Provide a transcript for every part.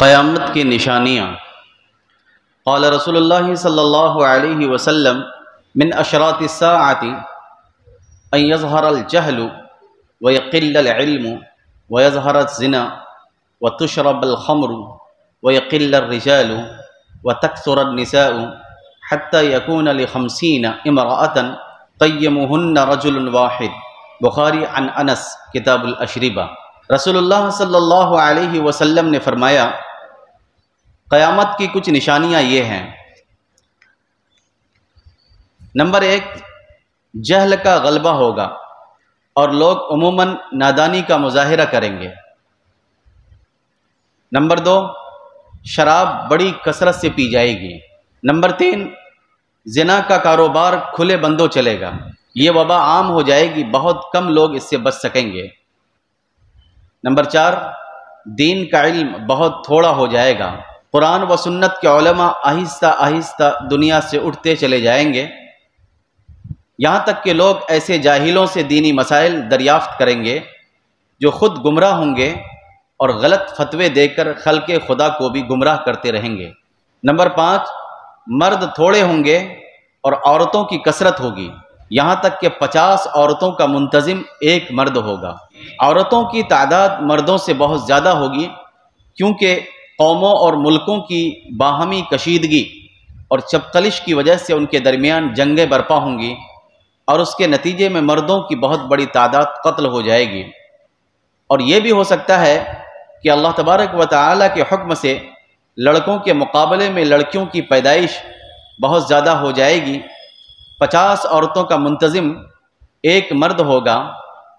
قیامت کی نشانیاں۔ قال رسول اللہ صلی اللہ علیہ وسلم من اشراط الساعۃ ان یظہر الجہل ویقل العلم ویظہر الزنا وتشرب الخمر ویقل الرجال وتکثر النساء حتی یکون ل50 امرأة قیمہن رجل واحد۔ بخاری عن انس کتاب الاشربہ۔ رسول اللہ صلی اللہ علیہ وسلم نے فرمایا قیامت کی کچھ نشانیاں یہ ہیں۔ نمبر 1، جہل کا غلبہ ہوگا اور لوگ عموماً نادانی کا مظاہرہ کریں گے۔ نمبر 2، شراب بڑی کثرت سے پی جائے گی۔ نمبر 3، زنا کا کاروبار کھلے بندوں چلے گا، یہ وبا عام ہو جائے گی، بہت کم لوگ اس سے بچ سکیں گے۔ نمبر 4، دین کا علم بہت تھوڑا ہو جائے گا، قرآن و سنت کے علماء آہستہ آہستہ دنیا سے اٹھتے چلے جائیں گے، یہاں تک کہ لوگ ایسے جاہلوں سے دینی مسائل دریافت کریں گے جو خود گمراہ ہوں گے اور غلط فتوے دے کر خلق خدا کو بھی گمراہ کرتے رہیں گے۔ نمبر 5، مرد تھوڑے ہوں گے اور عورتوں کی کثرت ہوگی، یہاں تک کہ 50 عورتوں کا منتظم ایک مرد ہوگا۔ عورتوں کی تعداد مردوں سے بہت زیادہ ہوگی، کیونکہ قوموں اور ملکوں کی باہمی کشیدگی اور چپقلش کی وجہ سے ان کے درمیان جنگیں برپا ہوں گی، اور اس کے نتیجے میں مردوں کی بہت بڑی تعداد قتل ہو جائے گی۔ اور یہ بھی ہو سکتا ہے کہ اللہ تبارک و تعالیٰ کے حکم سے لڑکوں کے مقابلے میں لڑکیوں کی پیدائش بہت زیادہ ہو جائے گی۔ 50 عورتوں کا منتظم ایک مرد ہوگا،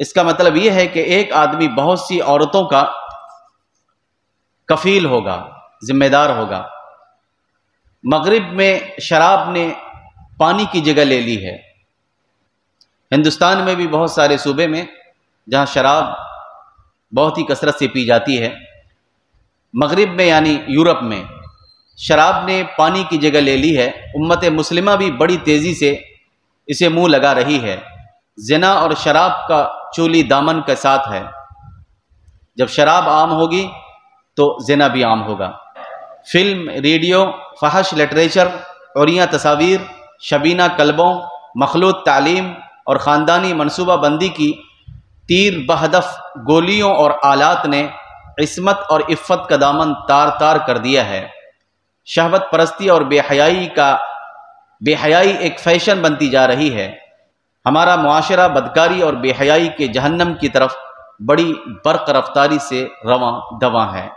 اس کا مطلب یہ ہے کہ ایک آدمی بہت سی عورتوں کا کفیل ہوگا، ذمہ دار ہوگا۔ مغرب میں شراب نے پانی کی جگہ لے لی ہے۔ ہندوستان میں بھی بہت سارے صوبے میں جہاں شراب بہت ہی کثرت سے پی جاتی ہے، مغرب میں یعنی یورپ میں شراب نے پانی کی جگہ لے لی ہے۔ امت مسلمہ بھی بڑی تیزی سے اسے منہ لگا رہی ہے۔ زنا اور شراب کا چولی دامن کے ساتھ ہے، جب شراب عام ہوگی تو زنا بھی عام ہوگا۔ فلم، ریڈیو، فحش لٹریچر، عریاں تصاویر، شبینہ کلبوں، مخلوط تعلیم اور خاندانی منصوبہ بندی کی تیر بہدف گولیوں اور آلات نے عصمت اور عفت کا دامن تار تار کر دیا ہے۔ شہوت پرستی اور بے حیائی ایک فیشن بنتی جا رہی ہے۔ ہمارا معاشرہ بدکاری اور بے حیائی کے جہنم کی طرف بڑی برق رفتاری سے رواں دواں ہے۔